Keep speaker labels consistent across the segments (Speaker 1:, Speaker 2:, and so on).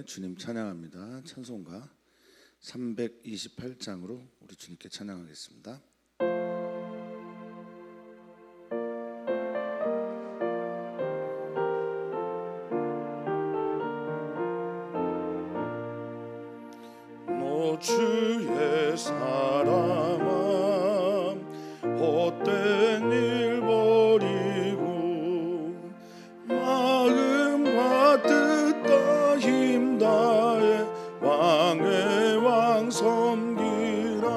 Speaker 1: 함께 주님 찬양합니다. 찬송가 328장으로 우리 주님께 찬양하겠습니다. 주의 사랑아 헛된 일 버리고 마음과 뜻 다 힘 다해 왕의 왕 섬기라.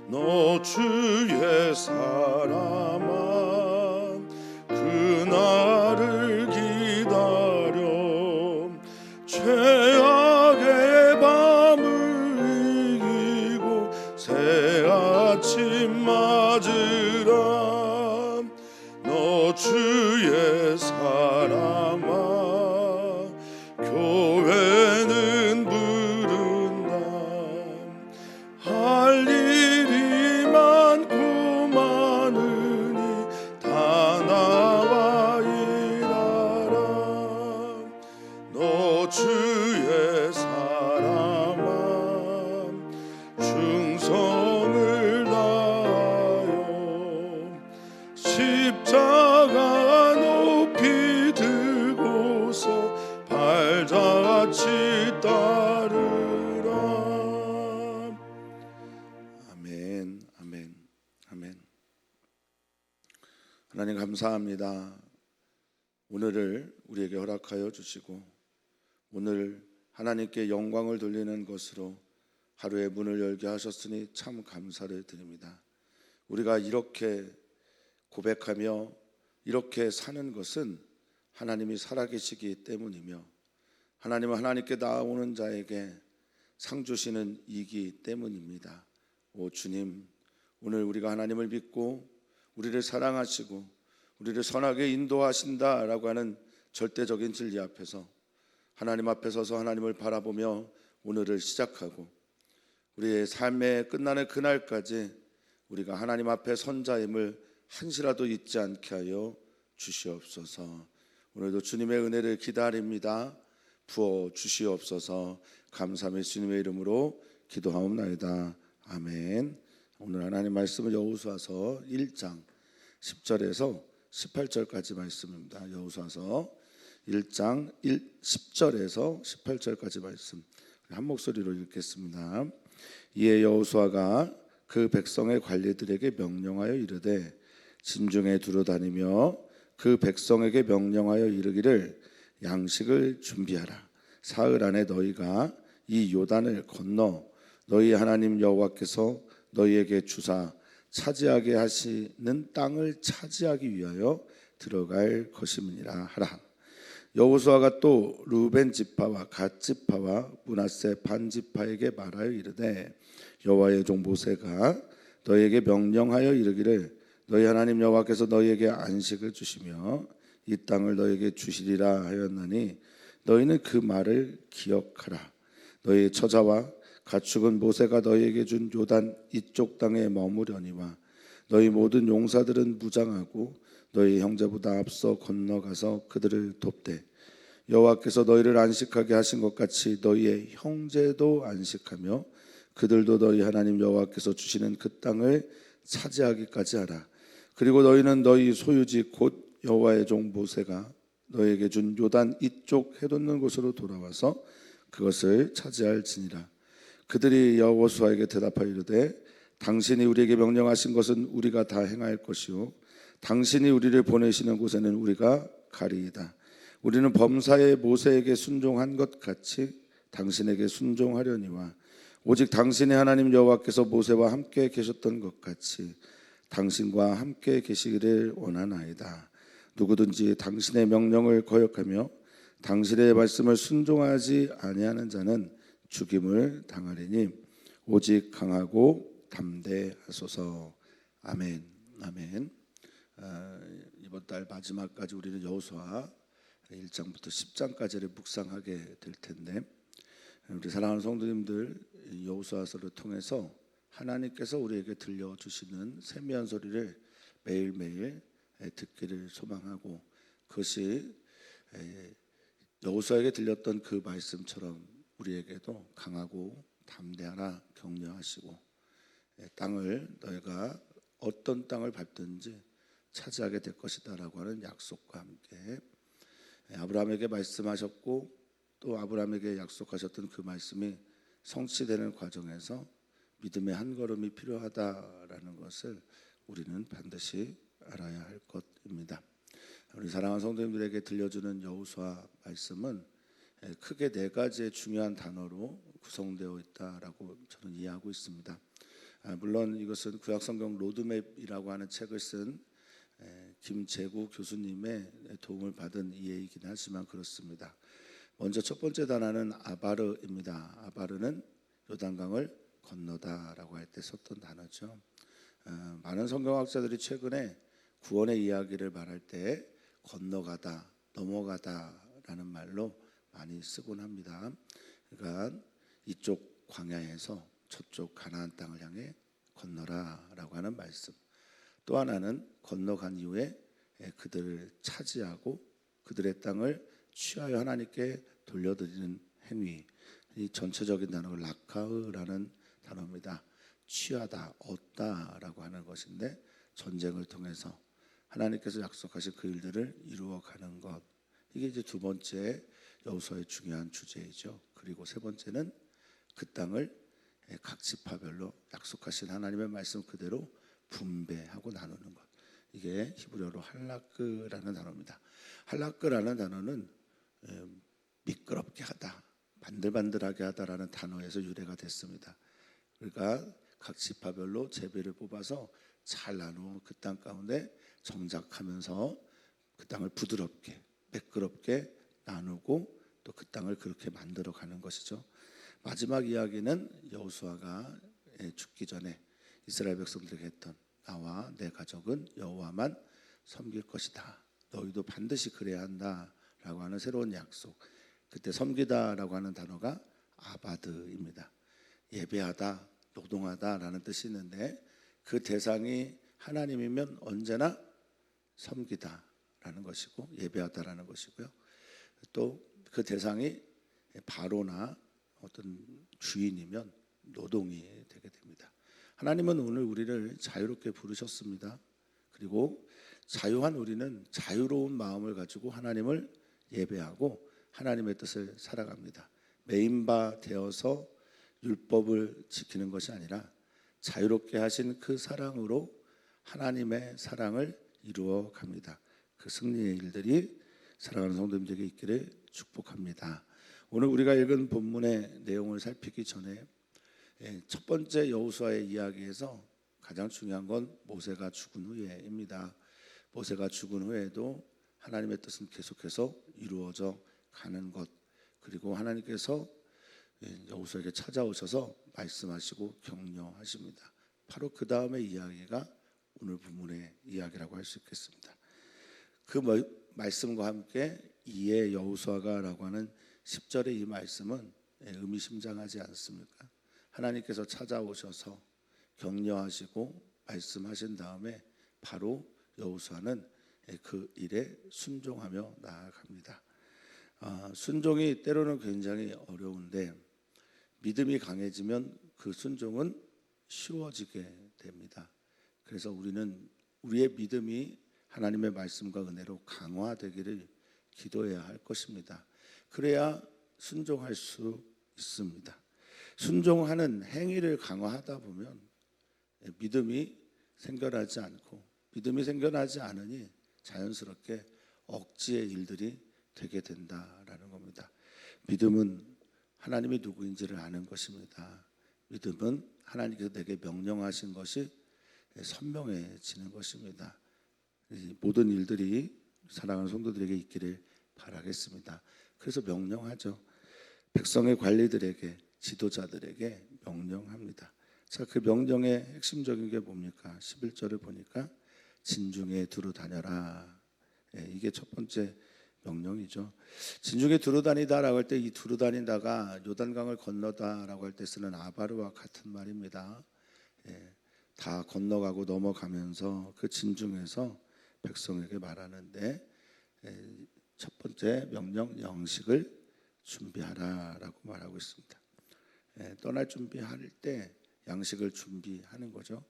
Speaker 1: 너 주의 사랑아 그날을 기다려 죄악의 밤을 이기고 새 아침 맞으라. 너 주의 사랑아 교회는 부른다. 할 일이 많고 많으니 다 나와 일하라. 너 주의 사랑아 충성을 다하여 십자가 높이 들고서 발자취 따르라. 아멘, 아멘, 아멘. 하나님 감사합니다. 오늘을 우리에게 허락하여 주시고 오늘 하나님께 영광을 돌리는 것으로 하루의 문을 열게 하셨으니 참 감사를 드립니다. 우리가 이렇게 고백하며 이렇게 사는 것은 하나님이 살아계시기 때문이며 하나님은 하나님께 나아오는 자에게 상 주시는 이기 때문입니다. 오 주님, 오늘 우리가 하나님을 믿고 우리를 사랑하시고 우리를 선하게 인도하신다라고 하는 절대적인 진리 앞에서 하나님 앞에 서서 하나님을 바라보며 오늘을 시작하고 우리의 삶의 끝나는 그날까지 우리가 하나님 앞에 선 자임을 한시라도 잊지 않게 하여 주시옵소서. 오늘도 주님의 은혜를 기다립니다. 부어 주시옵소서. 감사함의 주님의 이름으로 기도하옵나이다. 아멘. 오늘 하나님 말씀은 여호수아서 1장 10절에서 18절까지 말씀입니다. 여호수아서 1장 10절에서 18절까지 말씀 한 목소리로 읽겠습니다. 이에 여호수아가 그 백성의 관리들에게 명령하여 이르되 진중에 두루다니며 그 백성에게 명령하여 이르기를 양식을 준비하라. 사흘 안에 너희가 이 요단을 건너 너희 하나님 여호와께서 너희에게 주사 차지하게 하시는 땅을 차지하기 위하여 들어갈 것임이니라 하라. 여호수아가 또 루벤 지파와 갓 지파와 므낫세 반 지파에게 말하여 이르되 여호와의 종 모세가 너희에게 명령하여 이르기를 너희 하나님 여호와께서 너희에게 안식을 주시며 이 땅을 너희에게 주시리라 하였나니 너희는 그 말을 기억하라. 너희 처자와 가축은 모세가 너희에게 준 요단 이쪽 땅에 머무려니와 너희 모든 용사들은 무장하고 너희 형제보다 앞서 건너가서 그들을 돕되 여호와께서 너희를 안식하게 하신 것 같이 너희의 형제도 안식하며 그들도 너희 하나님 여호와께서 주시는 그 땅을 차지하기까지 하라. 그리고 너희는 너희 소유지 곧 여호와의 종 모세가 너희에게 준 요단 이쪽 해돋는 곳으로 돌아와서 그것을 차지할지니라. 그들이 여호수아에게 대답하여 이르되 당신이 우리에게 명령하신 것은 우리가 다 행할 것이요 당신이 우리를 보내시는 곳에는 우리가 가리이다. 우리는 범사에 모세에게 순종한 것 같이 당신에게 순종하려니와 오직 당신의 하나님 여호와께서 모세와 함께 계셨던 것 같이 당신과 함께 계시기를 원하나이다. 누구든지 당신의 명령을 거역하며 당신의 말씀을 순종하지 아니하는 자는 죽임을 당하리니 오직 강하고 담대하소서. 아멘. 아멘. 이번 달 마지막까지 우리는 여호수아 1장부터 10장까지를 묵상하게 될 텐데 우리 사랑하는 성도님들 여호수아서를 통해서 하나님께서 우리에게 들려주시는 세미한 소리를 매일매일 듣기를 소망하고 그것이 여호수아에게 들렸던 그 말씀처럼 우리에게도 강하고 담대하라 격려하시고 땅을 너희가 어떤 땅을 밟든지 차지하게 될 것이다라고 하는 약속과 함께 아브라함에게 말씀하셨고 또 아브라함에게 약속하셨던 그 말씀이 성취되는 과정에서 믿음의 한 걸음이 필요하다라는 것을 우리는 반드시 알아야 할 것입니다. 우리 사랑하는 성도님들에게 들려주는 여호수아 말씀은 크게 네 가지의 중요한 단어로 구성되어 있다라고 저는 이해하고 있습니다. 물론 이것은 구약성경 로드맵이라고 하는 책을 쓴 김재구 교수님의 도움을 받은 이해이긴 하지만 그렇습니다. 먼저 첫 번째 단어는 아바르입니다. 아바르는 요단강을 건너다라고 할 때 썼던 단어죠. 많은 성경학자들이 최근에 구원의 이야기를 말할 때 건너가다, 넘어가다라는 말로 많이 쓰곤 합니다. 그러니까 이쪽 광야에서 저쪽 가나안 땅을 향해 건너라라고 하는 말씀. 또 하나는 건너간 이후에 그들을 차지하고 그들의 땅을 취하여 하나님께 돌려드리는 행위. 이 전체적인 단어가 라카흐라는 단어입니다. 취하다, 얻다라고 하는 것인데 전쟁을 통해서 하나님께서 약속하신 그 일들을 이루어가는 것. 이게 이제 두 번째 여호수아의 중요한 주제이죠. 그리고 세 번째는 그 땅을 각 지파별로 약속하신 하나님의 말씀 그대로 분배하고 나누는 것. 이게 히브리어로 할라크라는 단어입니다. 할라크라는 단어는 미끄럽게 하다, 반들반들하게 하다라는 단어에서 유래가 됐습니다. 그러니까 각 지파별로 제비를 뽑아서 잘 나누어 그 땅 가운데 정작하면서 그 땅을 부드럽게 매끄럽게 나누고 또 그 땅을 그렇게 만들어 가는 것이죠. 마지막 이야기는 여호수아가 죽기 전에 이스라엘 백성들에게 했던 나와 내 가족은 여호와만 섬길 것이다. 너희도 반드시 그래야 한다라고 하는 새로운 약속. 그때 섬기다라고 하는 단어가 아바드입니다. 예배하다, 노동하다라는 뜻이 있는데 그 대상이 하나님이면 언제나 섬기다라는 것이고 예배하다라는 것이고요. 또 그 대상이 바로나 어떤 주인이면 노동이 되게 됩니다. 하나님은 오늘 우리를 자유롭게 부르셨습니다. 그리고 자유한 우리는 자유로운 마음을 가지고 하나님을 예배하고 하나님의 뜻을 살아갑니다. 메인바 되어서 율법을 지키는 것이 아니라 자유롭게 하신 그 사랑으로 하나님의 사랑을 이루어 갑니다. 그 승리의 일들이 사랑하는 성도님들에게 있기를 축복합니다. 오늘 우리가 읽은 본문의 내용을 살피기 전에 첫 번째 여호수아의 이야기에서 가장 중요한 건 모세가 죽은 후에입니다. 모세가 죽은 후에도 하나님의 뜻은 계속해서 이루어져 가는 것, 그리고 하나님께서 여호수아에게 찾아오셔서 말씀하시고 격려하십니다. 바로 그 다음의 이야기가 오늘 본문의 이야기라고 할 수 있겠습니다. 그 말씀과 함께 이에 여호수아가라고 하는 10절의 이 말씀은 의미심장하지 않습니까? 하나님께서 찾아오셔서 격려하시고 말씀하신 다음에 바로 여호수아는 그 일에 순종하며 나아갑니다. 순종이 때로는 굉장히 어려운데 믿음이 강해지면 그 순종은 쉬워지게 됩니다. 그래서 우리는 우리의 믿음이 하나님의 말씀과 은혜로 강화되기를 기도해야 할 것입니다. 그래야 순종할 수 있습니다. 순종하는 행위를 강화하다 보면 믿음이 생겨나지 않고 믿음이 생겨나지 않으니 자연스럽게 억지의 일들이 되게 된다라는 겁니다. 믿음은 하나님이 누구인지를 아는 것입니다. 믿음은 하나님께서 내게 명령하신 것이 선명해지는 것입니다. 모든 일들이 사랑하는 성도들에게 있기를 바라겠습니다. 그래서 명령하죠. 백성의 관리들에게, 지도자들에게 명령합니다. 자, 그 명령의 핵심적인 게 뭡니까? 11절을 보니까 진중에 두루 다녀라. 이게 첫 번째 명령이죠. 진중에 두루 다니다라고 할 때 이 두루 다닌다가 요단강을 건너다라고 할 때 쓰는 아바르와 같은 말입니다. 다 건너가고 넘어가면서 그 진중에서 백성에게 말하는데 첫 번째 명령, 양식을 준비하라라고 말하고 있습니다. 떠날 준비할 때 양식을 준비하는 거죠.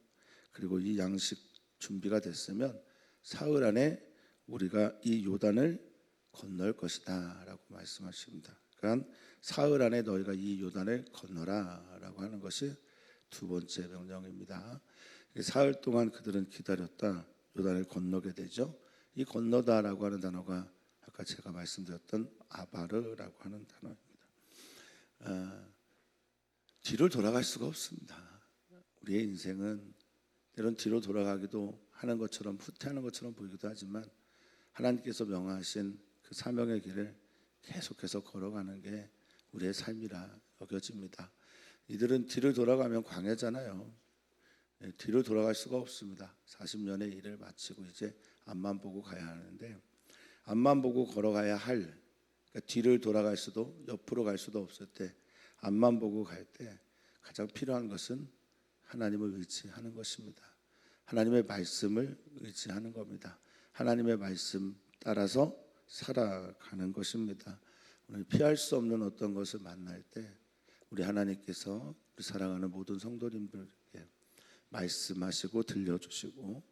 Speaker 1: 그리고 이 양식 준비가 됐으면 사흘 안에 우리가 이 요단을 건널 것이다 라고 말씀하십니다. 그러니까 사흘 안에 너희가 이 요단을 건너라 라고 하는 것이 두 번째 명령입니다. 사흘 동안 그들은 기다렸다 요단을 건너게 되죠. 이 건너다라고 하는 단어가 아까 제가 말씀드렸던 아바르라고 하는 단어입니다. 뒤를 돌아갈 수가 없습니다. 우리의 인생은 때론 뒤로 돌아가기도 하는 것처럼 후퇴하는 것처럼 보이기도 하지만 하나님께서 명하신 그 사명의 길을 계속해서 걸어가는 게 우리의 삶이라 여겨집니다. 이들은 뒤를 돌아가면 광야잖아요. 뒤를 돌아갈 수가 없습니다. 40년의 일을 마치고 이제 앞만 보고 가야 하는데 앞만 보고 걸어가야 할 그러니까 뒤를 돌아갈 수도 옆으로 갈 수도 없을 때 앞만 보고 갈 때 가장 필요한 것은 하나님을 의지하는 것입니다. 하나님의 말씀을 의지하는 겁니다. 하나님의 말씀 따라서 살아가는 것입니다. 오늘 피할 수 없는 어떤 것을 만날 때 우리 하나님께서 우리 사랑하는 모든 성도님들에게 말씀하시고 들려주시고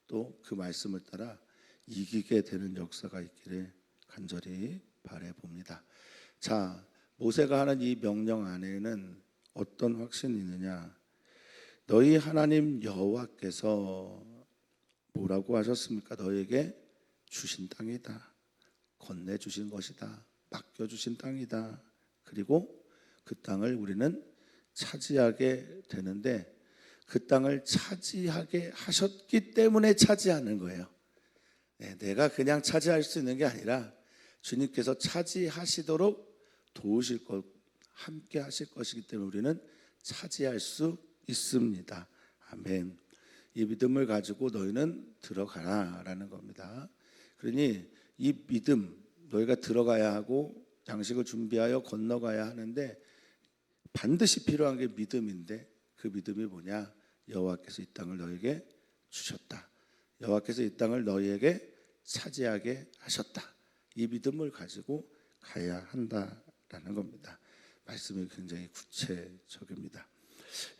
Speaker 1: 또 그 말씀을 따라 이기게 되는 역사가 있기를 간절히 바라봅니다. 자, 모세가 하는 이 명령 안에는 어떤 확신이 있느냐? 너희 하나님 여호와께서 뭐라고 하셨습니까? 너에게 주신 땅이다. 건네주신 것이다. 맡겨주신 땅이다. 그리고 그 땅을 우리는 차지하게 되는데 그 땅을 차지하게 하셨기 때문에 차지하는 거예요. 내가 그냥 차지할 수 있는 게 아니라 주님께서 차지하시도록 도우실 것, 함께 하실 것이기 때문에 우리는 차지할 수 있습니다. 아멘. 이 믿음을 가지고 너희는 들어가라라는 겁니다. 그러니 이 믿음, 너희가 들어가야 하고 양식을 준비하여 건너가야 하는데 반드시 필요한 게 믿음인데 그 믿음이 뭐냐? 여호와께서 이 땅을 너에게 주셨다. 여호와께서 이 땅을 너희에게 차지하게 하셨다. 이 믿음을 가지고 가야 한다라는 겁니다. 말씀이 굉장히 구체적입니다.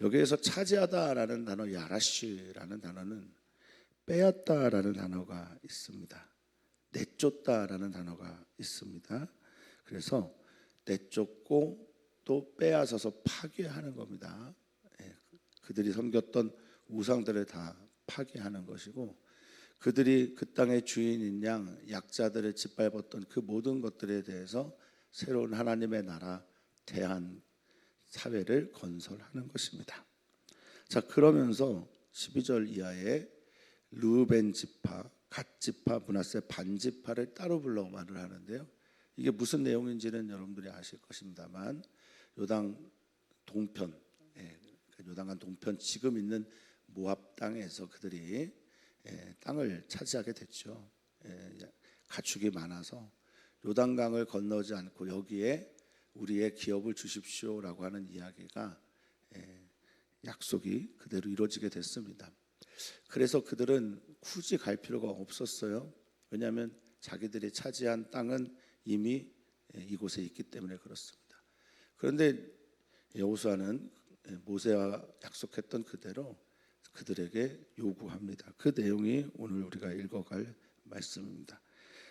Speaker 1: 여기에서 차지하다라는 단어, 야라시라는 단어는 빼앗다라는 단어가 있습니다. 내쫓다라는 단어가 있습니다. 그래서 내쫓고 또 빼앗아서 파괴하는 겁니다. 그들이 섬겼던 우상들을 다 파괴하는 것이고 그들이 그 땅의 주인인 양 약자들을 짓밟았던 그 모든 것들에 대해서 새로운 하나님의 나라 대한 사회를 건설하는 것입니다. 자, 그러면서 12절 이하에 르우벤 지파, 갓 지파, 므낫세 반 지파를 따로 불러 말을 하는데요. 이게 무슨 내용인지는 여러분들이 아실 것입니다만 요단 동편, 요단강 동편 지금 있는 모압 땅에서 그들이 땅을 차지하게 됐죠. 가축이 많아서 요단강을 건너지 않고 여기에 우리의 기업을 주십시오라고 하는 이야기가 약속이 그대로 이루어지게 됐습니다. 그래서 그들은 굳이 갈 필요가 없었어요. 왜냐하면 자기들이 차지한 땅은 이미 이곳에 있기 때문에 그렇습니다. 그런데 여호수아는 모세와 약속했던 그대로 그들에게 요구합니다. 그 내용이 오늘 우리가 읽어갈 말씀입니다.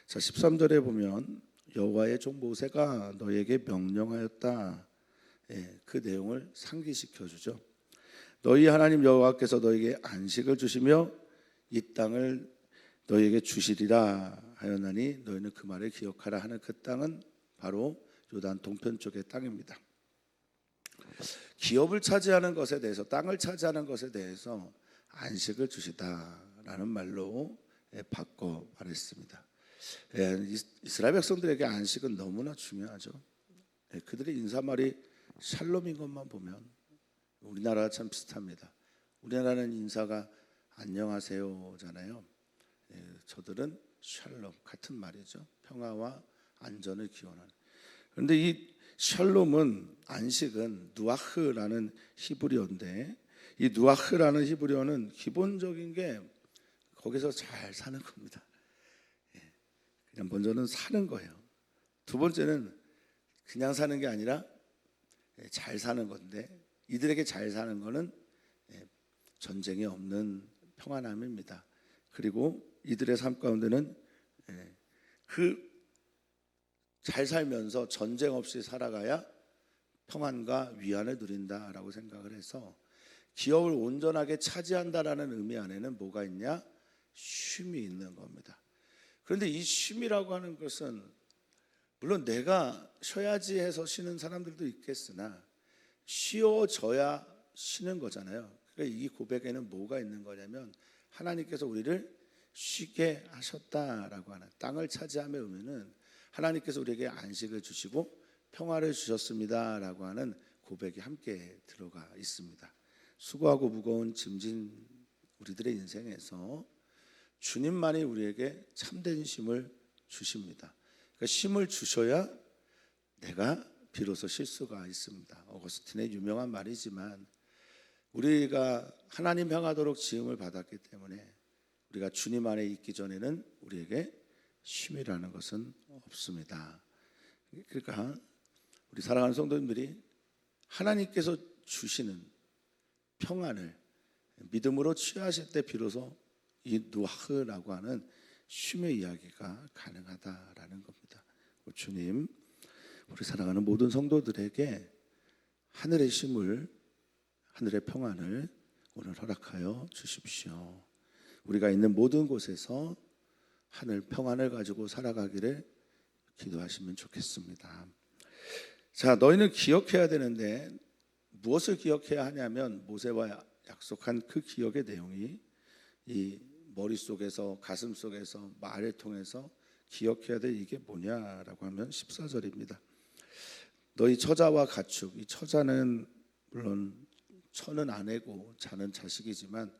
Speaker 1: 자, 13절에 보면 여호와의 종 모세가 너에게 명령하였다. 그 내용을 상기시켜 주죠. 너희 하나님 여호와께서 너에게 안식을 주시며 이 땅을 너에게 주시리라 하였나니 너희는 그 말을 기억하라 하는 그 땅은 바로 요단 동편 쪽의 땅입니다. 기업을 차지하는 것에 대해서 땅을 차지하는 것에 대해서 안식을 주시다라는 말로 바꿔 말했습니다. 이스라엘 백성들에게 안식은 너무나 중요하죠. 그들의 인사말이 샬롬인 것만 보면 우리나라와 참 비슷합니다. 우리나라는 인사가 안녕하세요잖아요. 저들은 샬롬 같은 말이죠. 평화와 안전을 기원하는. 그런데 이 샬롬은 안식은 누아흐라는 히브리어인데 이 누아흐라는 히브리어는 기본적인 게 거기서 잘 사는 겁니다. 먼저는 사는 거예요. 두 번째는 그냥 사는 게 아니라 잘 사는 건데, 이들에게 잘 사는 거는 전쟁이 없는 평안함입니다. 그리고 이들의 삶 가운데는 그 잘 살면서 전쟁 없이 살아가야 평안과 위안을 누린다라고 생각을 해서 기업을 온전하게 차지한다라는 의미 안에는 뭐가 있냐? 쉼이 있는 겁니다. 그런데 이 쉼이라고 하는 것은 물론 내가 쉬어야지 해서 쉬는 사람들도 있겠으나 쉬어져야 쉬는 거잖아요. 그러니까 이 고백에는 뭐가 있는 거냐면 하나님께서 우리를 쉬게 하셨다라고 하는, 땅을 차지함의 의미는 하나님께서 우리에게 안식을 주시고 평화를 주셨습니다라고 하는 고백이 함께 들어가 있습니다. 수고하고 무거운 짐진 우리들의 인생에서 주님만이 우리에게 참된 쉼을 주십니다. 그러니까 쉼을 주셔야 내가 비로소 쉴 수가 있습니다. 어거스틴의 유명한 말이지만 우리가 하나님 향하도록 지음을 받았기 때문에 우리가 주님 안에 있기 전에는 우리에게 쉼이라는 것은 없습니다. 그러니까 우리 사랑하는 성도님들이 하나님께서 주시는 평안을 믿음으로 취하실 때 비로소 이 누아흐라고 하는 쉼의 이야기가 가능하다라는 겁니다. 주님, 우리 사랑하는 모든 성도들에게 하늘의 쉼을, 하늘의 평안을 오늘 허락하여 주십시오. 우리가 있는 모든 곳에서 하늘 평안을 가지고 살아가기를 기도하시면 좋겠습니다. 자, 너희는 기억해야 되는데 무엇을 기억해야 하냐면 모세와 약속한 그 기억의 내용이 이 머릿속에서, 가슴속에서, 말을 통해서 기억해야 될 이게 뭐냐라고 하면 14절입니다. 너희 처자와 가축, 이 처자는 물론 처는 아내고 자는 자식이지만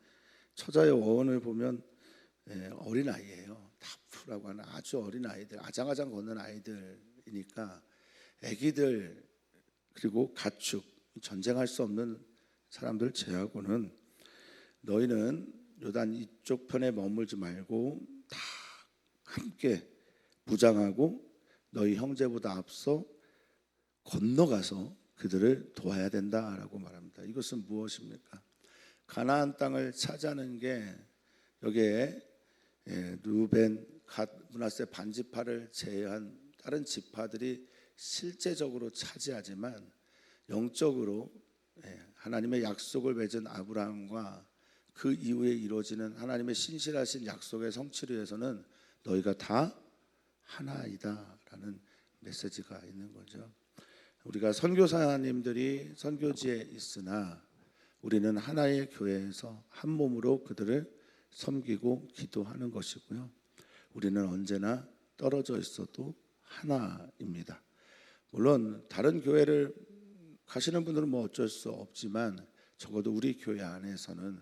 Speaker 1: 처자의 어원을 보면 어린 아이예요. 타프라고 하는 아주 어린 아이들, 아장아장 걷는 아이들이니까 아기들, 그리고 가축, 전쟁할 수 없는 사람들 제하고는 너희는 요단 이쪽 편에 머물지 말고 다 함께 무장하고 너희 형제보다 앞서 건너가서 그들을 도와야 된다라고 말합니다. 이것은 무엇입니까? 가나안 땅을 차지하는 게 여기에 루벤, 갓, 므낫세 반지파를 제외한 다른 지파들이 실제적으로 차지하지만 영적으로 하나님의 약속을 맺은 아브라함과 그 이후에 이루어지는 하나님의 신실하신 약속의 성취를 위해서는 너희가 다 하나이다라는 메시지가 있는 거죠. 우리가 선교사님들이 선교지에 있으나 우리는 하나의 교회에서 한 몸으로 그들을 섬기고 기도하는 것이고요. 우리는 언제나 떨어져 있어도 하나입니다. 물론 다른 교회를 가시는 분들은 뭐 어쩔 수 없지만 적어도 우리 교회 안에서는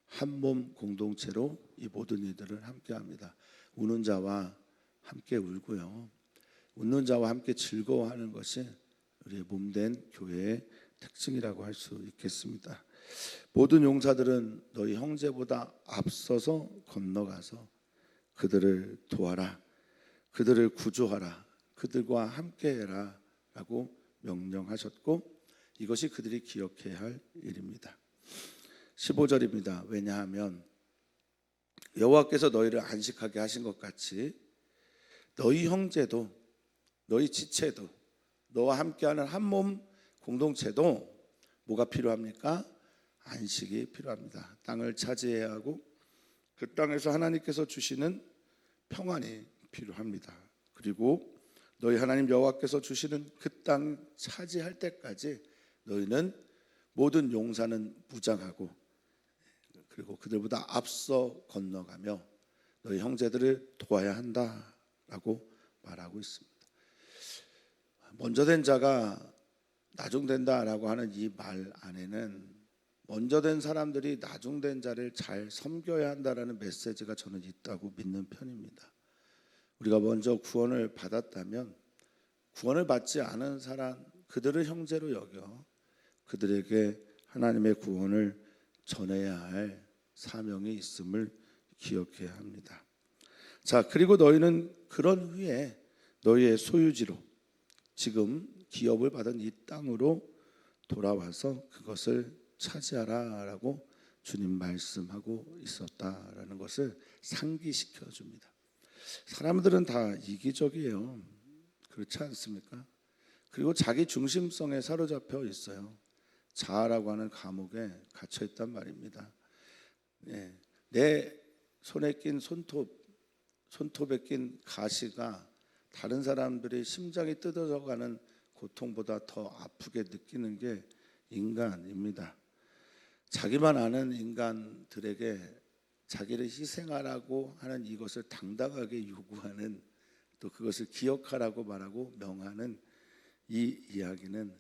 Speaker 1: 한 몸 공동체로 이 모든 이들을 함께합니다. 우는 자와 함께 울고요, 웃는 자와 함께 즐거워하는 것이 우리의 몸된 교회의 특징이라고 할 수 있겠습니다. 모든 용사들은 너희 형제보다 앞서서 건너가서 그들을 도와라, 그들을 구조하라, 그들과 함께해라 라고 명령하셨고 이것이 그들이 기억해야 할 일입니다. 15절입니다. 왜냐하면 여호와께서 너희를 안식하게 하신 것 같이 너희 형제도, 너희 지체도, 너와 함께하는 한 몸 공동체도 뭐가 필요합니까? 안식이 필요합니다. 땅을 차지해야 하고 그 땅에서 하나님께서 주시는 평안이 필요합니다. 그리고 너희 하나님 여호와께서 주시는 그 땅 차지할 때까지 너희는 모든 용사는 무장하고 그리고 그들보다 앞서 건너가며 너희 형제들을 도와야 한다라고 말하고 있습니다. 먼저 된 자가 나중된다라고 하는 이 말 안에는 먼저 된 사람들이 나중된 자를 잘 섬겨야 한다라는 메시지가 저는 있다고 믿는 편입니다. 우리가 먼저 구원을 받았다면 구원을 받지 않은 사람, 그들을 형제로 여겨 그들에게 하나님의 구원을 전해야 할 사명이 있음을 기억해야 합니다. 자, 그리고 너희는 그런 후에 너희의 소유지로 지금 기업을 받은 이 땅으로 돌아와서 그것을 차지하라라고 주님 말씀하고 있었다라는 것을 상기시켜 줍니다. 사람들은 다 이기적이에요. 그렇지 않습니까? 그리고 자기 중심성에 사로잡혀 있어요. 자아라고 하는 감옥에 갇혀 있단 말입니다. 내 손에 낀 손톱에 낀 가시가 다른 사람들이 심장이 뜯어져가는 고통보다 더 아프게 느끼는 게 인간입니다. 자기만 아는 인간들에게 자기를 희생하라고 하는 이것을 당당하게 요구하는, 또 그것을 기억하라고 말하고 명하는 이 이야기는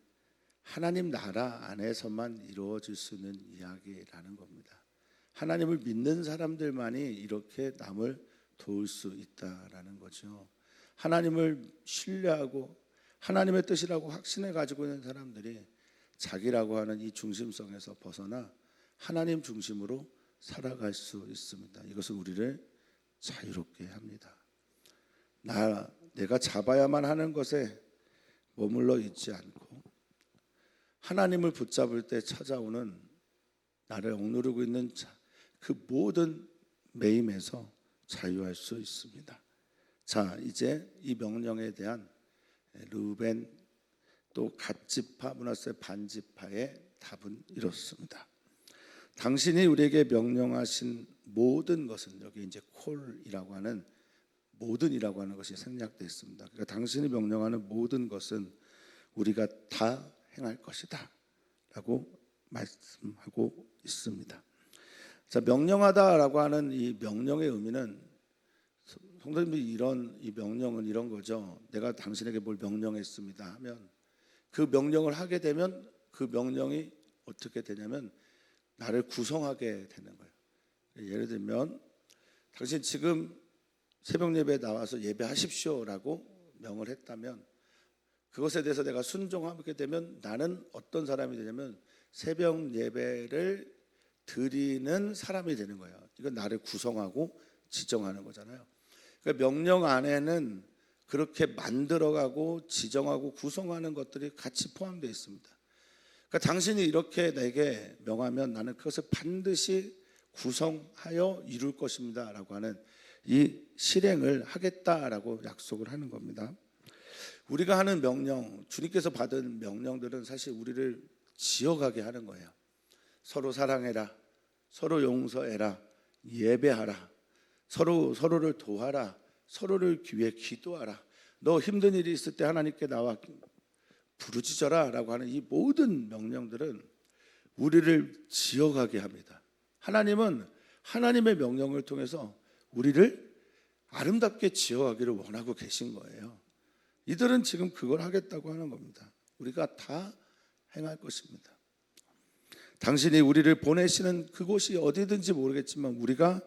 Speaker 1: 하나님 나라 안에서만 이루어질 수 있는 이야기라는 겁니다. 하나님을 믿는 사람들만이 이렇게 남을 도울 수 있다라는 거죠. 하나님을 신뢰하고 하나님의 뜻이라고 확신해 가지고 있는 사람들이 자기라고 하는 이 중심성에서 벗어나 하나님 중심으로 살아갈 수 있습니다. 이것은 우리를 자유롭게 합니다. 내가 잡아야만 하는 것에 머물러 있지 않고 하나님을 붙잡을 때 찾아오는 나를 억누르고 있는 그 모든 매임에서 자유할 수 있습니다. 자, 이제 이 명령에 대한 르우벤 또 갓지파 므낫세 반지파의 답은 이렇습니다. 당신이 우리에게 명령하신 모든 것은, 여기 이제 콜이라고 하는 모든이라고 하는 것이 생략되어 있습니다. 그러니까 당신이 명령하는 모든 것은 우리가 다 행할 것이다 라고 말씀하고 있습니다. 자, 명령하다라고 하는 이 명령의 의미는, 성도님들이 이 명령은 이런 거죠. 내가 당신에게 뭘 명령했습니다 하면 그 명령을 하게 되면 그 명령이 어떻게 되냐면 나를 구성하게 되는 거예요. 예를 들면 당신 지금 새벽 예배에 나와서 예배하십시오라고 명을 했다면 그것에 대해서 내가 순종하게 되면 나는 어떤 사람이 되냐면 새벽 예배를 드리는 사람이 되는 거예요. 이건 나를 구성하고 지정하는 거잖아요. 그러니까 명령 안에는 그렇게 만들어가고 지정하고 구성하는 것들이 같이 포함되어 있습니다. 그러니까 당신이 이렇게 내게 명하면 나는 그것을 반드시 구성하여 이룰 것입니다 라고 하는 이 실행을 하겠다라고 약속을 하는 겁니다. 우리가 하는 명령, 주님께서 받은 명령들은 사실 우리를 지어가게 하는 거예요. 서로 사랑해라, 서로 용서해라, 예배하라, 서로를 도와라, 서로를 위해 기도하라, 너 힘든 일이 있을 때 하나님께 나와 부르짖어라 라고 하는 이 모든 명령들은 우리를 지어가게 합니다. 하나님은 하나님의 명령을 통해서 우리를 아름답게 지어가기를 원하고 계신 거예요. 이들은 지금 그걸 하겠다고 하는 겁니다. 우리가 다 행할 것입니다. 당신이 우리를 보내시는 그곳이 어디든지 모르겠지만 우리가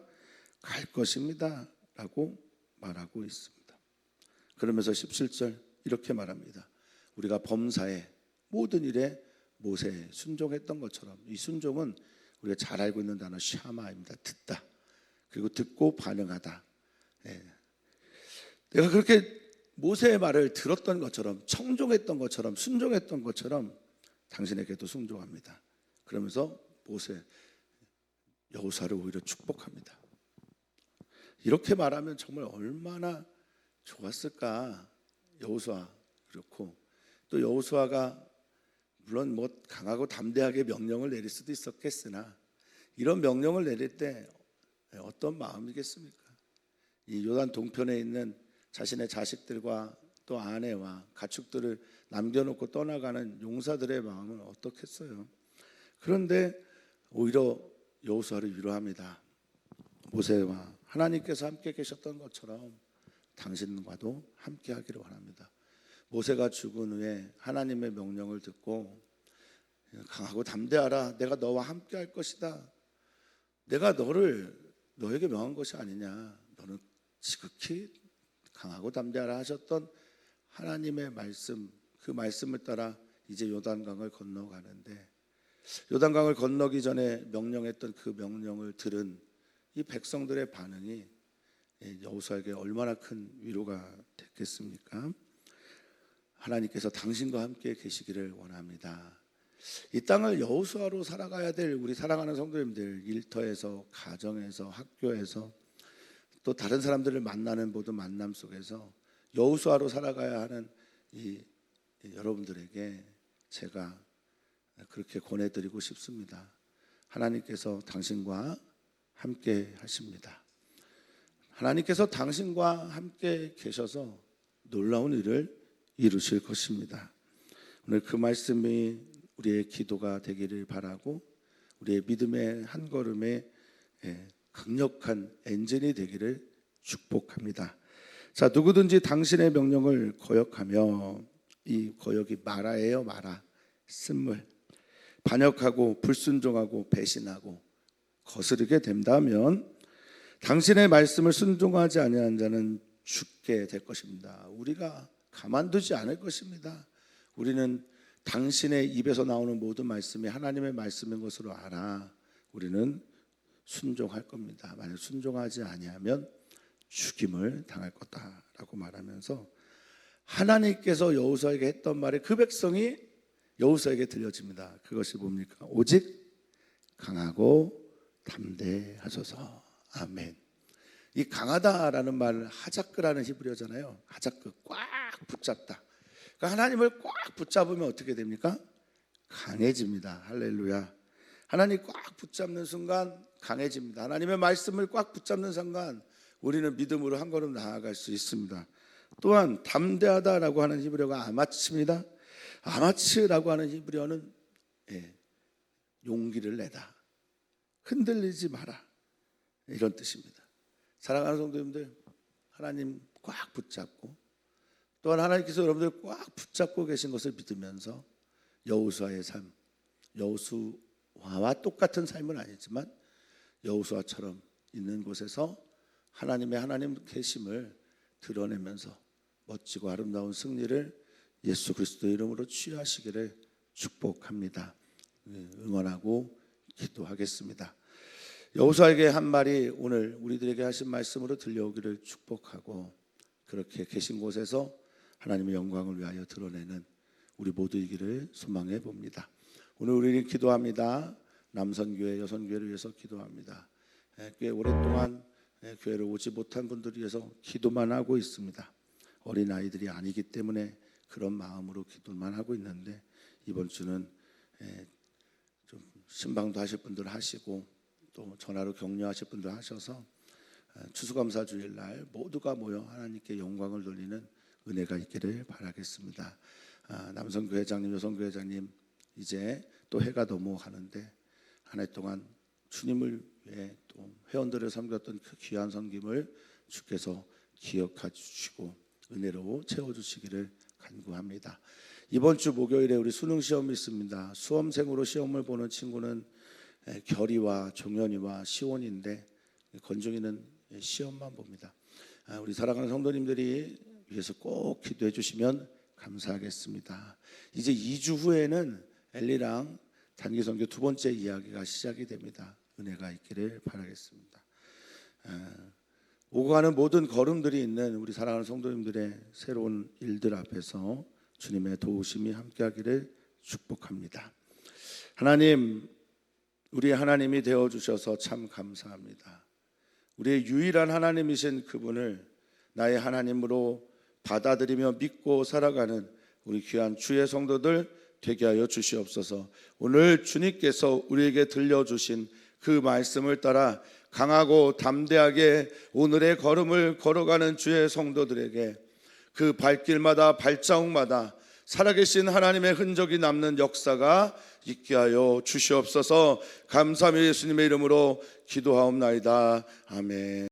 Speaker 1: 갈 것입니다 라고 말하고 있습니다. 그러면서 17절 이렇게 말합니다. 우리가 범사에 모든 일에 모세에 순종했던 것처럼, 이 순종은 우리가 잘 알고 있는 단어 샤마입니다. 듣다, 그리고 듣고 반응하다. 내가 그렇게 모세의 말을 들었던 것처럼, 청종했던 것처럼, 순종했던 것처럼 당신에게도 순종합니다. 그러면서 여호수아를 오히려 축복합니다. 이렇게 말하면 정말 얼마나 좋았을까. 여호수아 그렇고 또 여호수아가 물론 강하고 담대하게 명령을 내릴 수도 있었겠으나 이런 명령을 내릴 때 어떤 마음이겠습니까? 이 요단 동편에 있는 자신의 자식들과 또 아내와 가축들을 남겨놓고 떠나가는 용사들의 마음은 어떻겠어요? 그런데 오히려 여호수아를 위로합니다. 모세와 하나님께서 함께 계셨던 것처럼 당신과도 함께 하기를 원합니다. 모세가 죽은 후에 하나님의 명령을 듣고 강하고 담대하라, 내가 너와 함께 할 것이다, 내가 너에게 명한 것이 아니냐, 너는 지극히 강하고 담대하라 하셨던 하나님의 말씀, 그 말씀을 따라 이제 요단강을 건너가는데, 요단강을 건너기 전에 명령했던 그 명령을 들은 이 백성들의 반응이 여호수아에게 얼마나 큰 위로가 됐겠습니까? 하나님께서 당신과 함께 계시기를 원합니다. 이 땅을 여호수아로 살아가야 될 우리 사랑하는 성도님들, 일터에서, 가정에서, 학교에서, 또 다른 사람들을 만나는 모든 만남 속에서 여호수아로 살아가야 하는 이 여러분들에게 제가 그렇게 권해드리고 싶습니다. 하나님께서 당신과 함께 하십니다. 하나님께서 당신과 함께 계셔서 놀라운 일을 이루실 것입니다. 오늘 그 말씀이 우리의 기도가 되기를 바라고 우리의 믿음의 한 걸음에 강력한 엔진이 되기를 축복합니다. 자, 누구든지 당신의 명령을 거역하며, 이 거역이 마라예요. 마라, 쓴물, 반역하고 불순종하고 배신하고 거스르게 된다면 당신의 말씀을 순종하지 아니하는 자는 죽게 될 것입니다. 우리가 가만두지 않을 것입니다. 우리는 당신의 입에서 나오는 모든 말씀이 하나님의 말씀인 것으로 알아 우리는 순종할 겁니다. 만약 순종하지 아니하면 죽임을 당할 거다라고 말하면서 하나님께서 여호수아에게 했던 말에 그 백성이 여호수아에게 들려집니다. 그것이 뭡니까? 오직 강하고 담대하소서. 아멘. 이 강하다라는 말 하자크라는 히브리어잖아요. 하자크, 꽉 붙잡다. 그러니까 하나님을 꽉 붙잡으면 어떻게 됩니까? 강해집니다. 할렐루야. 하나님 꽉 붙잡는 순간 강해집니다. 하나님의 말씀을 꽉 붙잡는 순간 우리는 믿음으로 한 걸음 나아갈 수 있습니다. 또한 담대하다라고 하는 히브리어가 아마츠입니다. 아마츠라고 하는 히브리어는 용기를 내다, 흔들리지 마라, 이런 뜻입니다. 사랑하는 성도님들, 하나님 꽉 붙잡고 또한 하나님께서 여러분들 꽉 붙잡고 계신 것을 믿으면서 여호수아의 삶, 여호수아와 똑같은 삶은 아니지만 여호수아처럼 있는 곳에서 하나님 계심을 드러내면서 멋지고 아름다운 승리를 예수 그리스도의 이름으로 취하시기를 축복합니다. 응원하고 기도하겠습니다. 여호수아에게 한 말이 오늘 우리들에게 하신 말씀으로 들려오기를 축복하고, 그렇게 계신 곳에서 하나님의 영광을 위하여 드러내는 우리 모두이기를 소망해 봅니다. 오늘 우리는 기도합니다. 남선교회, 여선교회를 위해서 기도합니다. 꽤 오랫동안 교회를 오지 못한 분들을 위해서 기도만 하고 있습니다. 어린아이들이 아니기 때문에 그런 마음으로 기도만 하고 있는데, 이번 주는 좀 신방도 하실 분들 하시고 또 전화로 격려하실 분들 하셔서 추수감사 주일날 모두가 모여 하나님께 영광을 돌리는 은혜가 있기를 바라겠습니다. 남성교회장님, 여성교회장님, 이제 또 해가 넘어가는데 한 해 동안 주님을 위해 또 회원들을 섬겼던 그 귀한 섬김을 주께서 기억해 주시고 은혜로 채워주시기를 간구합니다. 이번 주 목요일에 우리 수능 시험이 있습니다. 수험생으로 시험을 보는 친구는 결의와 종현이와 시온인데 건중이는 시험만 봅니다. 우리 사랑하는 성도님들이 위해서 꼭 기도해 주시면 감사하겠습니다. 이제 2주 후에는 엘리랑 단기 선교 두 번째 이야기가 시작이 됩니다. 은혜가 있기를 바라겠습니다. 오고 가는 모든 걸음들이 있는 우리 사랑하는 성도님들의 새로운 일들 앞에서 주님의 도우심이 함께하기를 축복합니다. 하나님, 우리 하나님이 되어주셔서 참 감사합니다. 우리의 유일한 하나님이신 그분을 나의 하나님으로 받아들이며 믿고 살아가는 우리 귀한 주의 성도들 되게 하여 주시옵소서. 오늘 주님께서 우리에게 들려주신 그 말씀을 따라 강하고 담대하게 오늘의 걸음을 걸어가는 주의 성도들에게 그 발길마다 발자국마다 살아계신 하나님의 흔적이 남는 역사가 있게 하여 주시옵소서. 감사하며 예수님의 이름으로 기도하옵나이다. 아멘.